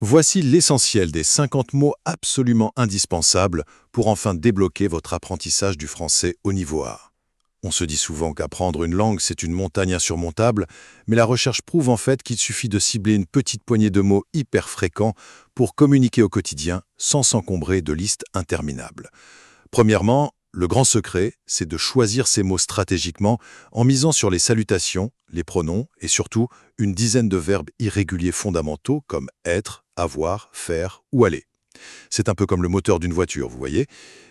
Voici l'essentiel des 50 mots absolument indispensables pour enfin débloquer votre apprentissage du français au niveau A. On se dit souvent qu'apprendre une langue, c'est une montagne insurmontable, mais la recherche prouve en fait qu'il suffit de cibler une petite poignée de mots hyper fréquents pour communiquer au quotidien sans s'encombrer de listes interminables. Premièrement, le grand secret, c'est de choisir ces mots stratégiquement en misant sur les salutations, les pronoms et surtout une dizaine de verbes irréguliers fondamentaux comme être, avoir, faire ou aller. C'est un peu comme le moteur d'une voiture, vous voyez.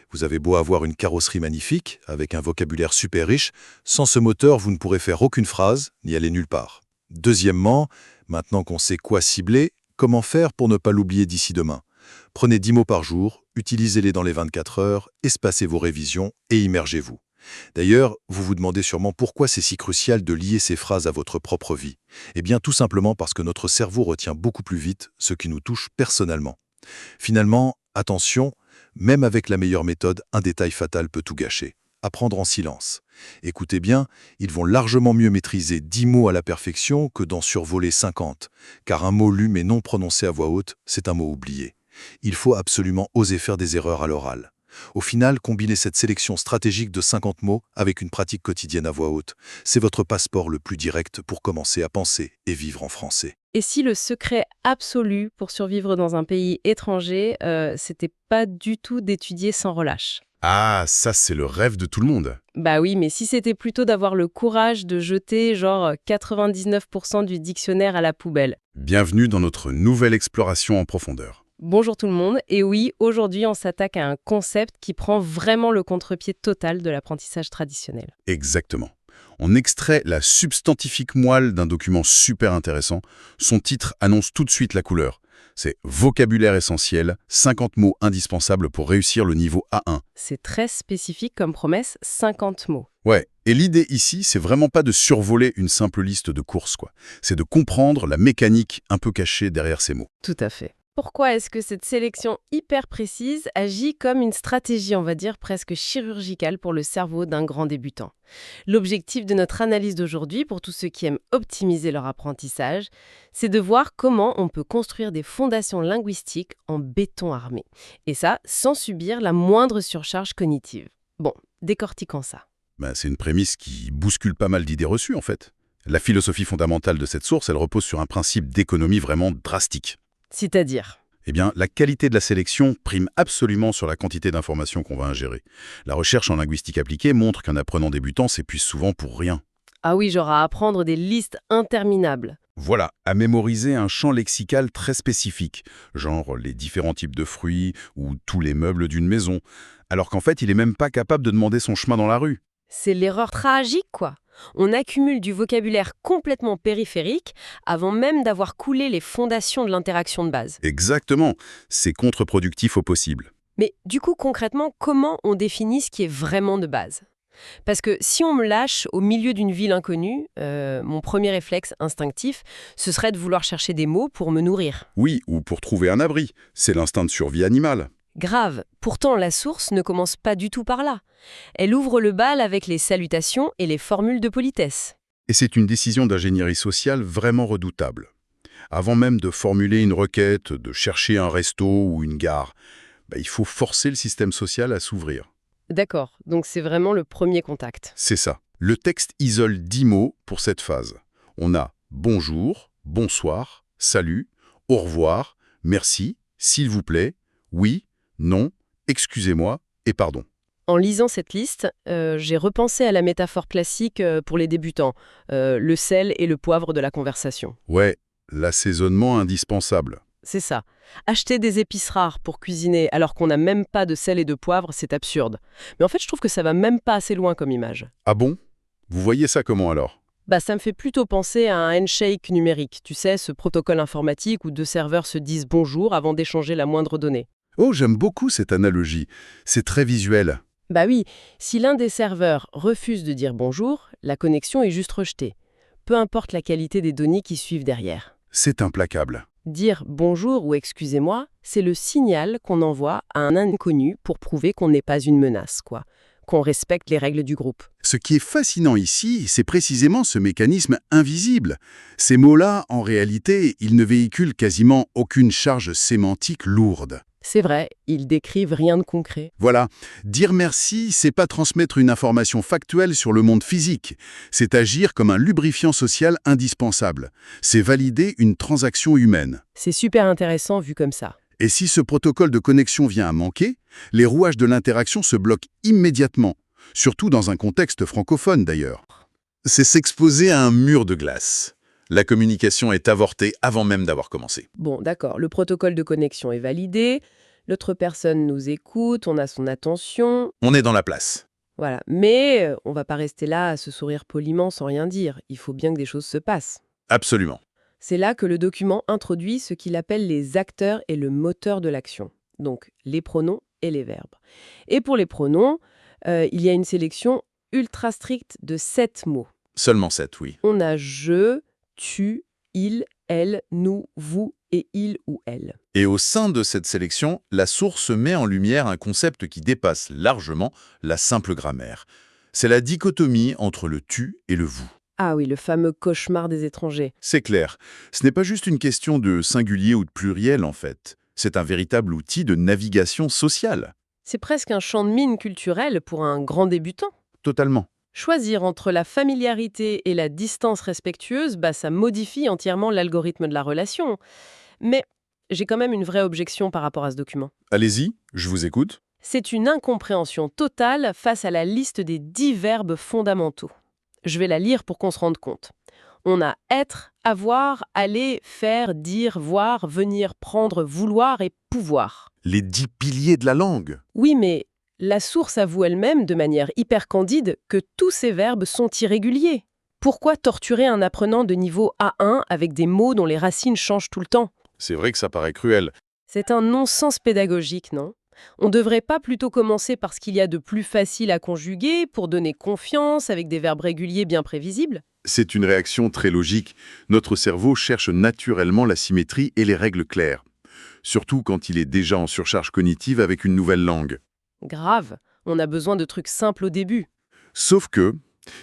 Vous avez beau avoir une carrosserie magnifique, avec un vocabulaire super riche, sans ce moteur, vous ne pourrez faire aucune phrase, ni aller nulle part. Deuxièmement, maintenant qu'on sait quoi cibler, comment faire pour ne pas l'oublier d'ici demain? Prenez 10 mots par jour, utilisez-les dans les 24 heures, espacez vos révisions et immergez-vous. D'ailleurs, vous vous demandez sûrement pourquoi c'est si crucial de lier ces phrases à votre propre vie. Eh bien, tout simplement parce que notre cerveau retient beaucoup plus vite ce qui nous touche personnellement. Finalement, attention, même avec la meilleure méthode, un détail fatal peut tout gâcher. Apprendre en silence. Écoutez bien, ils vont largement mieux maîtriser 10 mots à la perfection que d'en survoler 50, car un mot lu mais non prononcé à voix haute, c'est un mot oublié. Il faut absolument oser faire des erreurs à l'oral. Au final, combinez cette sélection stratégique de 50 mots avec une pratique quotidienne à voix haute. C'est votre passeport le plus direct pour commencer à penser et vivre en français. Et si le secret absolu pour survivre dans un pays étranger, c'était pas du tout d'étudier sans relâche? Ah, ça c'est le rêve de tout le monde. Bah oui, mais si c'était plutôt d'avoir le courage de jeter genre 99% du dictionnaire à la poubelle. Bienvenue dans notre nouvelle exploration en profondeur. Bonjour tout le monde, et oui, aujourd'hui on s'attaque à un concept qui prend vraiment le contre-pied total de l'apprentissage traditionnel. Exactement. On extrait la substantifique moelle d'un document super intéressant. Son titre annonce tout de suite la couleur. C'est Vocabulaire essentiel, 50 mots indispensables pour réussir le niveau A1. C'est très spécifique comme promesse, 50 mots. Ouais, et l'idée ici, c'est vraiment pas de survoler une simple liste de courses, quoi. C'est de comprendre la mécanique un peu cachée derrière ces mots. Tout à fait. Pourquoi est-ce que cette sélection hyper précise agit comme une stratégie, on va dire, presque chirurgicale pour le cerveau d'un grand débutant? L'objectif de notre analyse d'aujourd'hui, pour tous ceux qui aiment optimiser leur apprentissage, c'est de voir comment on peut construire des fondations linguistiques en béton armé. Et ça, sans subir la moindre surcharge cognitive. Bon, décortiquons ça. C'est une prémisse qui bouscule pas mal d'idées reçues, en fait. La philosophie fondamentale de cette source, elle repose sur un principe d'économie vraiment drastique. C'est-à-dire? Eh bien, la qualité de la sélection prime absolument sur la quantité d'informations qu'on va ingérer. La recherche en linguistique appliquée montre qu'un apprenant débutant s'épuise souvent pour rien. Ah oui, genre à apprendre des listes interminables. Voilà, à mémoriser un champ lexical très spécifique, genre les différents types de fruits ou tous les meubles d'une maison, alors qu'en fait, il n'est même pas capable de demander son chemin dans la rue. C'est l'erreur tragique, quoi. On accumule du vocabulaire complètement périphérique avant même d'avoir coulé les fondations de l'interaction de base. Exactement, c'est contre-productif au possible. Mais du coup, concrètement, comment on définit ce qui est vraiment de base? Parce que si on me lâche au milieu d'une ville inconnue, mon premier réflexe instinctif, ce serait de vouloir chercher des mots pour me nourrir. Oui, ou pour trouver un abri, c'est l'instinct de survie animale. Grave. Pourtant, la source ne commence pas du tout par là. Elle ouvre le bal avec les salutations et les formules de politesse. Et c'est une décision d'ingénierie sociale vraiment redoutable. Avant même de formuler une requête, de chercher un resto ou une gare, il faut forcer le système social à s'ouvrir. D'accord, donc c'est vraiment le premier contact. C'est ça. Le texte isole 10 mots pour cette phase. On a bonjour, bonsoir, salut, au revoir, merci, s'il vous plaît, oui, non, excusez-moi et pardon. En lisant cette liste, j'ai repensé à la métaphore classique pour les débutants, le sel et le poivre de la conversation. Ouais, l'assaisonnement indispensable. C'est ça. Acheter des épices rares pour cuisiner alors qu'on n'a même pas de sel et de poivre, c'est absurde. Mais en fait, je trouve que ça va même pas assez loin comme image. Ah bon? Vous voyez ça comment alors? Ça me fait plutôt penser à un handshake numérique, tu sais, ce protocole informatique où deux serveurs se disent bonjour avant d'échanger la moindre donnée. Oh, j'aime beaucoup cette analogie. C'est très visuel. Bah oui, si l'un des serveurs refuse de dire bonjour, la connexion est juste rejetée. Peu importe la qualité des données qui suivent derrière. C'est implacable. Dire bonjour ou excusez-moi, c'est le signal qu'on envoie à un inconnu pour prouver qu'on n'est pas une menace, quoi. qu'on respecte les règles du groupe. Ce qui est fascinant ici, c'est précisément ce mécanisme invisible. Ces mots-là, en réalité, ils ne véhiculent quasiment aucune charge sémantique lourde. C'est vrai, ils décrivent rien de concret. Voilà, dire merci, c'est pas transmettre une information factuelle sur le monde physique, c'est agir comme un lubrifiant social indispensable. C'est valider une transaction humaine. C'est super intéressant vu comme ça. Et si ce protocole de connexion vient à manquer, les rouages de l'interaction se bloquent immédiatement, surtout dans un contexte francophone d'ailleurs. C'est s'exposer à un mur de glace. La communication est avortée avant même d'avoir commencé. Bon, d'accord, le protocole de connexion est validé, l'autre personne nous écoute, on a son attention, On est dans la place. voilà. Mais on va pas rester là à se sourire poliment sans rien dire. Il faut bien que des choses se passent. Absolument. C'est là que le document introduit ce qu'il appelle les acteurs et le moteur de l'action. Donc, les pronoms et les verbes. Et pour les pronoms, il y a une sélection ultra stricte de 7 mots. Seulement 7, oui. On a je, tu, il, elle, nous, vous et il ou elle. Et au sein de cette sélection, la source met en lumière un concept qui dépasse largement la simple grammaire. C'est la dichotomie entre le tu et le vous. Ah oui, le fameux cauchemar des étrangers. C'est clair, ce n'est pas juste une question de singulier ou de pluriel en fait. C'est un véritable outil de navigation sociale. C'est presque un champ de mine culturel pour un grand débutant. Totalement. Choisir entre la familiarité et la distance respectueuse, ça modifie entièrement l'algorithme de la relation. Mais j'ai quand même une vraie objection par rapport à ce document. Allez-y, je vous écoute. C'est une incompréhension totale face à la liste des 10 verbes fondamentaux. Je vais la lire pour qu'on se rende compte. On a être, avoir, aller, faire, dire, voir, venir, prendre, vouloir et pouvoir. Les 10 piliers de la langue. Oui, mais la source avoue elle-même, de manière hyper candide, que tous ces verbes sont irréguliers. Pourquoi torturer un apprenant de niveau A1 avec des mots dont les racines changent tout le temps ? C'est vrai que ça paraît cruel. C'est un non-sens pédagogique, non ? On ne devrait pas plutôt commencer par ce qu'il y a de plus facile à conjuguer pour donner confiance avec des verbes réguliers bien prévisibles ? C'est une réaction très logique. Notre cerveau cherche naturellement la symétrie et les règles claires. Surtout quand il est déjà en surcharge cognitive avec une nouvelle langue. Grave, on a besoin de trucs simples au début. Sauf que,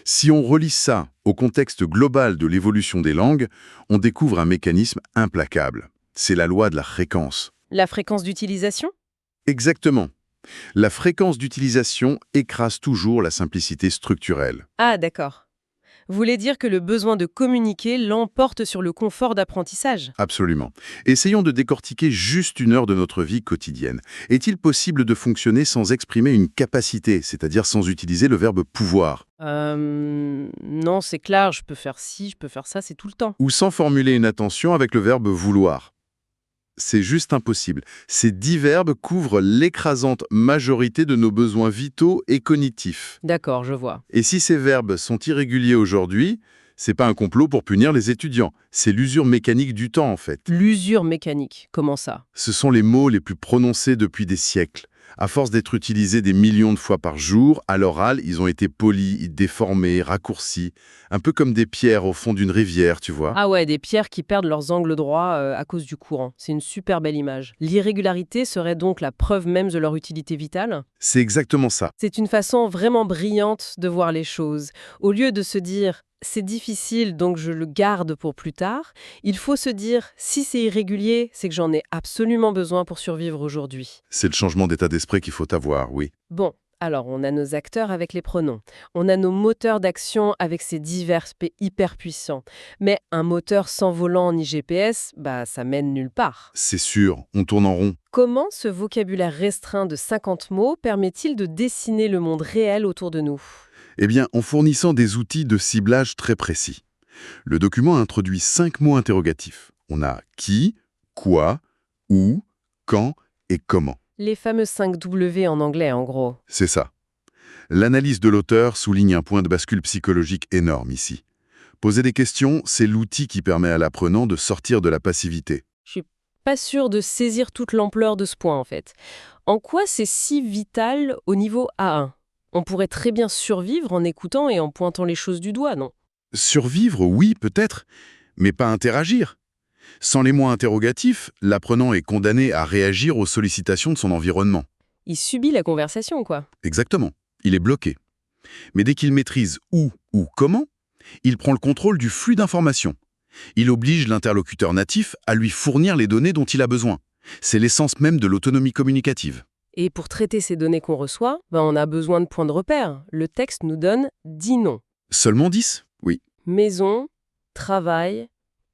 si on relie ça au contexte global de l'évolution des langues, on découvre un mécanisme implacable. C'est la loi de la fréquence. La fréquence d'utilisation ? Exactement. La fréquence d'utilisation écrase toujours la simplicité structurelle. Ah, d'accord. Vous voulez dire que le besoin de communiquer l'emporte sur le confort d'apprentissage ? Absolument. Essayons de décortiquer juste une heure de notre vie quotidienne. Est-il possible de fonctionner sans exprimer une capacité, c'est-à-dire sans utiliser le verbe pouvoir ? Non, c'est clair, je peux faire ci, je peux faire ça, c'est tout le temps. Ou sans formuler une intention avec le verbe vouloir ? C'est juste impossible. Ces 10 verbes couvrent l'écrasante majorité de nos besoins vitaux et cognitifs. D'accord, je vois. Et si ces verbes sont irréguliers aujourd'hui, c'est pas un complot pour punir les étudiants. C'est l'usure mécanique du temps, en fait. L'usure mécanique, comment ça ? Ce sont les mots les plus prononcés depuis des siècles. À force d'être utilisés des millions de fois par jour, à l'oral, ils ont été polis, déformés, raccourcis, un peu comme des pierres au fond d'une rivière, tu vois. Ah ouais, des pierres qui perdent leurs angles droits à cause du courant. C'est une super belle image. L'irrégularité serait donc la preuve même de leur utilité vitale ? C'est exactement ça. C'est une façon vraiment brillante de voir les choses. Au lieu de se dire « c'est difficile, donc je le garde pour plus tard », il faut se dire « si c'est irrégulier, c'est que j'en ai absolument besoin pour survivre aujourd'hui ». C'est le changement d'état d'esprit qu'il faut avoir, oui. Bon, alors on a nos acteurs avec les pronoms. On a nos moteurs d'action avec ces divers aspects hyper puissants. Mais un moteur sans volant ni GPS, ça mène nulle part. C'est sûr, on tourne en rond. Comment ce vocabulaire restreint de 50 mots permet-il de dessiner le monde réel autour de nous ? Eh bien, en fournissant des outils de ciblage très précis. Le document introduit 5 mots interrogatifs. On a qui, quoi, où, quand et comment. Les fameux 5 W en anglais, en gros. C'est ça. L'analyse de l'auteur souligne un point de bascule psychologique énorme ici. Poser des questions, c'est l'outil qui permet à l'apprenant de sortir de la passivité. Je suis pas sûre de saisir toute l'ampleur de ce point, en fait. En quoi c'est si vital au niveau A1 ? On pourrait très bien survivre en écoutant et en pointant les choses du doigt, non ? Survivre, oui, peut-être, mais pas interagir. Sans les mots interrogatifs, l'apprenant est condamné à réagir aux sollicitations de son environnement. Il subit la conversation, quoi. Exactement. il est bloqué. Mais dès qu'il maîtrise où ou comment, il prend le contrôle du flux d'informations. Il oblige l'interlocuteur natif à lui fournir les données dont il a besoin. C'est l'essence même de l'autonomie communicative. Et pour traiter ces données qu'on reçoit, on a besoin de points de repère. Le texte nous donne 10 noms. Seulement 10? Oui. Maison, travail,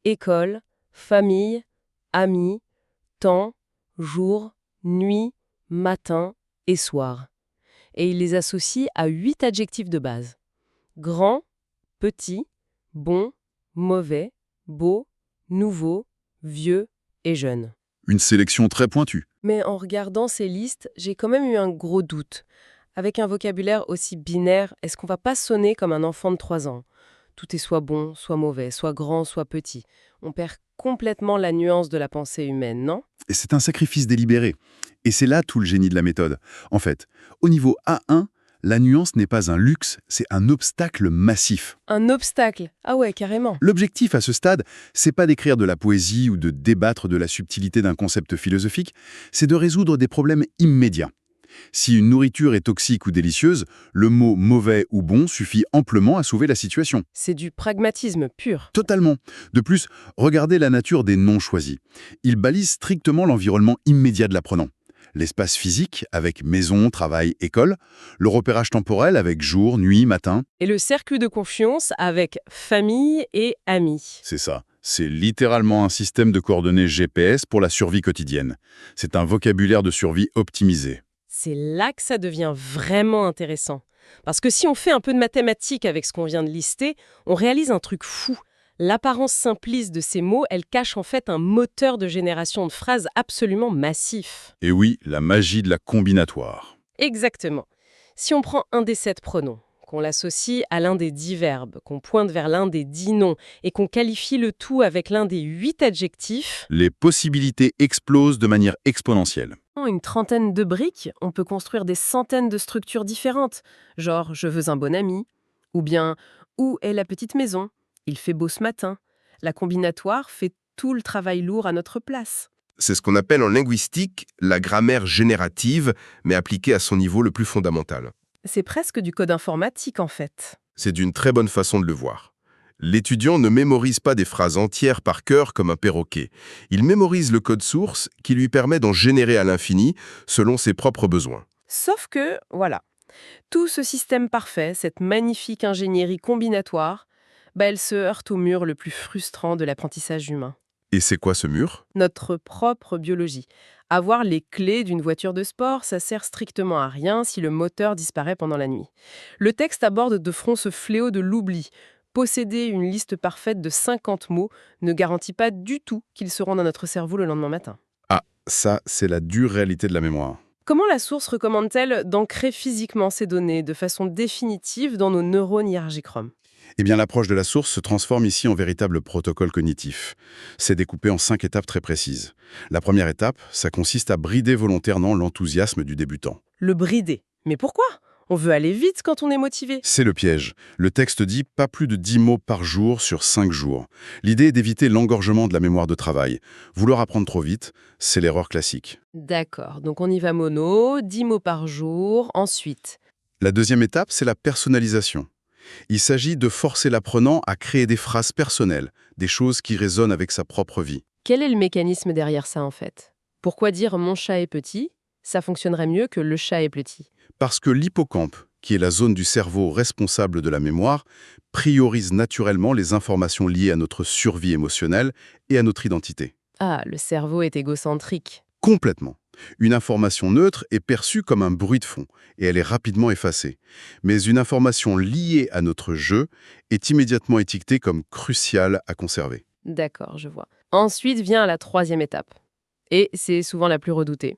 école, famille, amis, temps, jour, nuit, matin et soir. Et il les associe à 8 adjectifs de base. Grand, petit, bon, mauvais, beau, nouveau, vieux et jeune. Une sélection très pointue. Mais en regardant ces listes, j'ai quand même eu un gros doute. Avec un vocabulaire aussi binaire, est-ce qu'on va pas sonner comme un enfant de 3 ans? Tout est soit bon, soit mauvais, soit grand, soit petit. On perd complètement la nuance de la pensée humaine, non? Et c'est un sacrifice délibéré. Et c'est là tout le génie de la méthode. En fait, au niveau A1, la nuance n'est pas un luxe, c'est un obstacle massif. Un obstacle? Ah ouais, carrément. L'objectif à ce stade, c'est pas d'écrire de la poésie ou de débattre de la subtilité d'un concept philosophique, c'est de résoudre des problèmes immédiats. Si une nourriture est toxique ou délicieuse, le mot mauvais ou bon suffit amplement à sauver la situation. C'est du pragmatisme pur. Totalement. De plus, regardez la nature des noms choisis. Ils balisent strictement l'environnement immédiat de l'apprenant. L'espace physique, avec maison, travail, école. Le repérage temporel, avec jour, nuit, matin. Et le cercle de confiance avec famille et amis. C'est ça. C'est littéralement un système de coordonnées GPS pour la survie quotidienne. C'est un vocabulaire de survie optimisé. C'est là que ça devient vraiment intéressant. Parce que si on fait un peu de mathématiques avec ce qu'on vient de lister, on réalise un truc fou. L'apparence simpliste de ces mots, elle cache en fait un moteur de génération de phrases absolument massif. Et oui, la magie de la combinatoire. Exactement. Si on prend un des 7 pronoms, qu'on l'associe à l'un des 10 verbes, qu'on pointe vers l'un des 10 noms et qu'on qualifie le tout avec l'un des 8 adjectifs, Les possibilités explosent de manière exponentielle. en une trentaine de briques, on peut construire des centaines de structures différentes, genre « je veux un bon ami » ou bien « où est la petite maison ?» Il fait beau ce matin. La combinatoire fait tout le travail lourd à notre place. C'est ce qu'on appelle en linguistique la grammaire générative, mais appliquée à son niveau le plus fondamental. C'est presque du code informatique en fait. C'est d'une très bonne façon de le voir. L'étudiant ne mémorise pas des phrases entières par cœur comme un perroquet. Il mémorise le code source qui lui permet d'en générer à l'infini selon ses propres besoins. Sauf que, voilà, tout ce système parfait, cette magnifique ingénierie combinatoire, elle se heurte au mur le plus frustrant de l'apprentissage humain. Et c'est quoi ce mur? Notre propre biologie. Avoir les clés d'une voiture de sport, ça sert strictement à rien si le moteur disparaît pendant la nuit. Le texte aborde de front ce fléau de l'oubli. Posséder une liste parfaite de 50 mots ne garantit pas du tout qu'ils seront dans notre cerveau le lendemain matin. Ah, ça, c'est la dure réalité de la mémoire. Comment la source recommande-t-elle d'ancrer physiquement ces données de façon définitive dans nos neurones hiérarchichromes ? Eh bien, l'approche de la source se transforme ici en véritable protocole cognitif. C'est découpé en 5 étapes très précises. La première étape, ça consiste à brider volontairement l'enthousiasme du débutant. Le brider. Mais pourquoi ? On veut aller vite quand on est motivé. C'est le piège. Le texte dit pas plus de 10 mots par jour sur 5 jours. L'idée est d'éviter l'engorgement de la mémoire de travail. Vouloir apprendre trop vite, c'est l'erreur classique. D'accord, donc on y va mono, 10 mots par jour, ensuite. La deuxième étape, c'est la personnalisation. Il s'agit de forcer l'apprenant à créer des phrases personnelles, des choses qui résonnent avec sa propre vie. Quel est le mécanisme derrière ça en fait ? Pourquoi dire « mon chat est petit » ? Ça fonctionnerait mieux que « le chat est petit ». Parce que l'hippocampe, qui est la zone du cerveau responsable de la mémoire, priorise naturellement les informations liées à notre survie émotionnelle et à notre identité. Ah, le cerveau est égocentrique. Complètement. Une information neutre est perçue comme un bruit de fond et elle est rapidement effacée. Mais une information liée à notre jeu est immédiatement étiquetée comme cruciale à conserver. D'accord, je vois. Ensuite vient la troisième étape. Et c'est souvent la plus redoutée.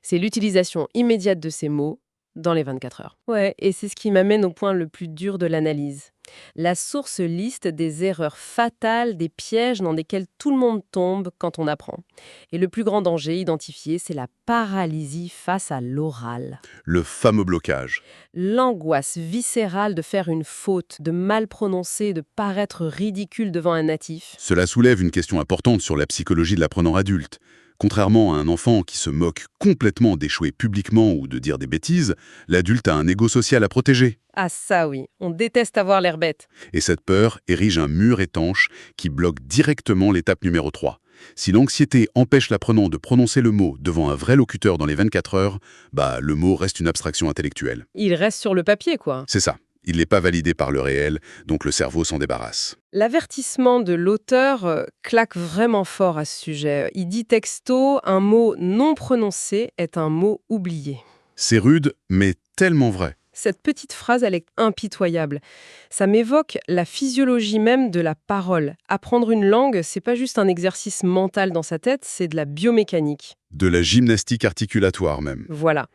C'est l'utilisation immédiate de ces mots dans les 24 heures. Ouais, et c'est ce qui m'amène au point le plus dur de l'analyse. La source liste des erreurs fatales, des pièges dans lesquels tout le monde tombe quand on apprend. Et le plus grand danger identifié, c'est la paralysie face à l'oral. Le fameux blocage. L'angoisse viscérale de faire une faute, de mal prononcer, de paraître ridicule devant un natif. Cela soulève une question importante sur la psychologie de l'apprenant adulte. Contrairement à un enfant qui se moque complètement d'échouer publiquement ou de dire des bêtises, l'adulte a un ego social à protéger. Ah ça oui, on déteste avoir l'air bête. Et cette peur érige un mur étanche qui bloque directement l'étape numéro 3. Si l'anxiété empêche l'apprenant de prononcer le mot devant un vrai locuteur dans les 24 heures, le mot reste une abstraction intellectuelle. Il reste sur le papier, quoi. C'est ça. Il n'est pas validé par le réel, donc le cerveau s'en débarrasse. L'avertissement de l'auteur claque vraiment fort à ce sujet. Il dit texto, un mot non prononcé est un mot oublié. C'est rude, mais tellement vrai. Cette petite phrase, elle est impitoyable. Ça m'évoque la physiologie même de la parole. Apprendre une langue, c'est pas juste un exercice mental dans sa tête, c'est de la biomécanique. De la gymnastique articulatoire même. Voilà.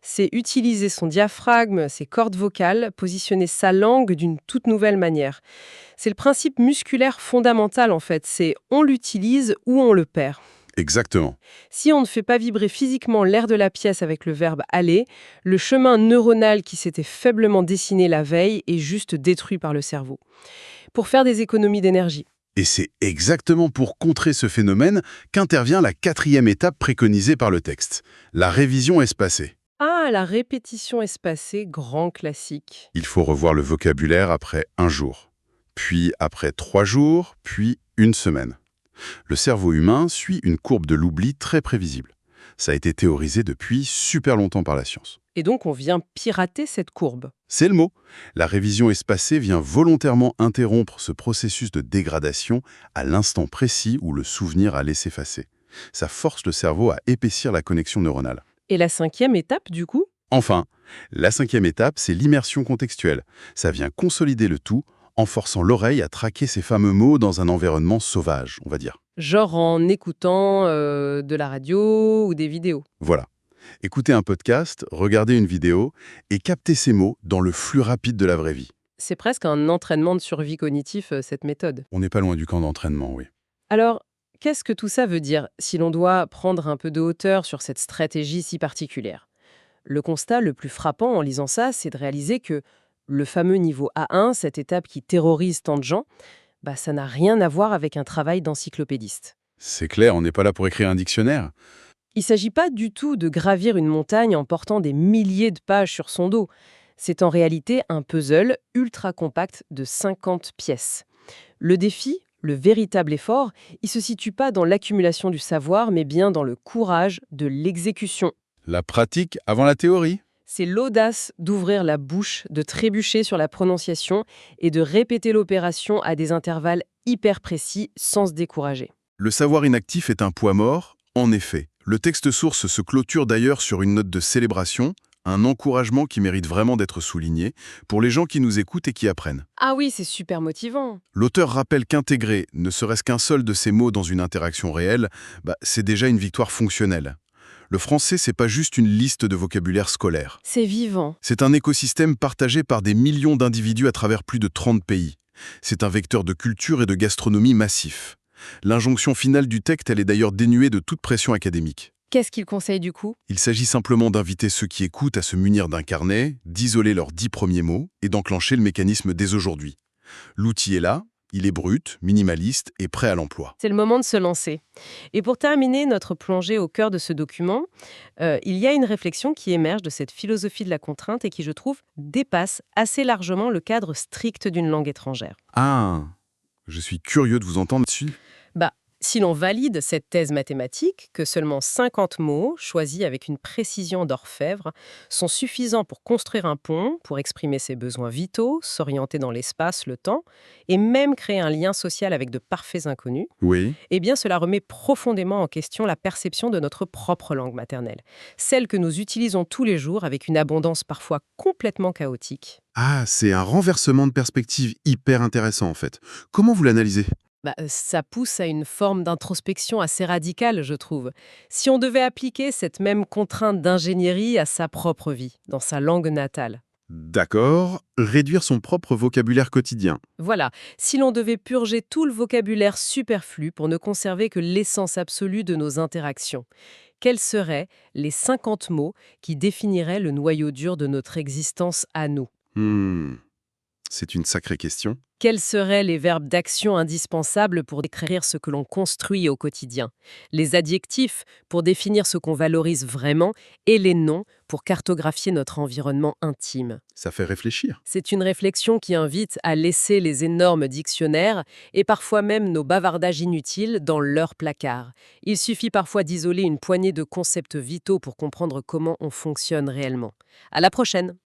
C'est utiliser son diaphragme, ses cordes vocales, positionner sa langue d'une toute nouvelle manière. C'est le principe musculaire fondamental en fait, c'est on l'utilise ou on le perd. Exactement. Si on ne fait pas vibrer physiquement l'air de la pièce avec le verbe « aller », le chemin neuronal qui s'était faiblement dessiné la veille est juste détruit par le cerveau. Pour faire des économies d'énergie. Et c'est exactement pour contrer ce phénomène qu'intervient la 4e étape préconisée par le texte, la révision espacée. Ah, la répétition espacée, grand classique. Il faut revoir le vocabulaire après 1 jour, puis après 3 jours, puis 1 semaine. Le cerveau humain suit une courbe de l'oubli très prévisible. Ça a été théorisé depuis super longtemps par la science. Et donc on vient pirater cette courbe. C'est le mot. La révision espacée vient volontairement interrompre ce processus de dégradation à l'instant précis où le souvenir a laissé effacer. Ça force le cerveau à épaissir la connexion neuronale. Et la 5e étape, du coup? Enfin, la 5e étape, c'est l'immersion contextuelle. Ça vient consolider le tout en forçant l'oreille à traquer ces fameux mots dans un environnement sauvage, on va dire. Genre en écoutant de la radio ou des vidéos. Voilà. Écoutez un podcast, regardez une vidéo et captez ces mots dans le flux rapide de la vraie vie. C'est presque un entraînement de survie cognitif, cette méthode. On n'est pas loin du camp d'entraînement, oui. Alors, qu'est-ce que tout ça veut dire si l'on doit prendre un peu de hauteur sur cette stratégie si particulière? Le constat le plus frappant en lisant ça, c'est de réaliser que le fameux niveau A1, cette étape qui terrorise tant de gens, ça n'a rien à voir avec un travail d'encyclopédiste. C'est clair, on n'est pas là pour écrire un dictionnaire. Il ne s'agit pas du tout de gravir une montagne en portant des milliers de pages sur son dos. C'est en réalité un puzzle ultra compact de 50 pièces. Le défi, le véritable effort, il ne se situe pas dans l'accumulation du savoir, mais bien dans le courage de l'exécution. La pratique avant la théorie. C'est l'audace d'ouvrir la bouche, de trébucher sur la prononciation et de répéter l'opération à des intervalles hyper précis sans se décourager. Le savoir inactif est un poids mort, en effet. Le texte source se clôture d'ailleurs sur une note de célébration, un encouragement qui mérite vraiment d'être souligné pour les gens qui nous écoutent et qui apprennent. Ah oui, c'est super motivant. L'auteur rappelle qu'intégrer ne serait-ce qu'un seul de ces mots dans une interaction réelle, c'est déjà une victoire fonctionnelle. Le français, c'est pas juste une liste de vocabulaire scolaire. C'est vivant. C'est un écosystème partagé par des millions d'individus à travers plus de 30 pays. C'est un vecteur de culture et de gastronomie massif. L'injonction finale du texte, elle est d'ailleurs dénuée de toute pression académique. Qu'est-ce qu'il conseille du coup? Il s'agit simplement d'inviter ceux qui écoutent à se munir d'un carnet, d'isoler leurs 10 premiers mots et d'enclencher le mécanisme dès aujourd'hui. L'outil est là, il est brut, minimaliste et prêt à l'emploi. C'est le moment de se lancer. Et pour terminer notre plongée au cœur de ce document, il y a une réflexion qui émerge de cette philosophie de la contrainte et qui, je trouve, dépasse assez largement le cadre strict d'une langue étrangère. Ah, je suis curieux de vous entendre dessus. Si l'on valide cette thèse mathématique, que seulement 50 mots, choisis avec une précision d'orfèvre, sont suffisants pour construire un pont, pour exprimer ses besoins vitaux, s'orienter dans l'espace, le temps, et même créer un lien social avec de parfaits inconnus, Oui. eh bien cela remet profondément en question la perception de notre propre langue maternelle, celle que nous utilisons tous les jours avec une abondance parfois complètement chaotique. Ah, c'est un renversement de perspective hyper intéressant en fait. Comment vous l'analysez ? Ça pousse à une forme d'introspection assez radicale, je trouve. Si on devait appliquer cette même contrainte d'ingénierie à sa propre vie, dans sa langue natale. D'accord, réduire son propre vocabulaire quotidien. Voilà, si l'on devait purger tout le vocabulaire superflu pour ne conserver que l'essence absolue de nos interactions, quels seraient les 50 mots qui définiraient le noyau dur de notre existence à nous? C'est une sacrée question. Quels seraient les verbes d'action indispensables pour décrire ce que l'on construit au quotidien? Les adjectifs pour définir ce qu'on valorise vraiment et les noms pour cartographier notre environnement intime. Ça fait réfléchir. C'est une réflexion qui invite à laisser les énormes dictionnaires et parfois même nos bavardages inutiles dans leur placard. Il suffit parfois d'isoler une poignée de concepts vitaux pour comprendre comment on fonctionne réellement. À la prochaine!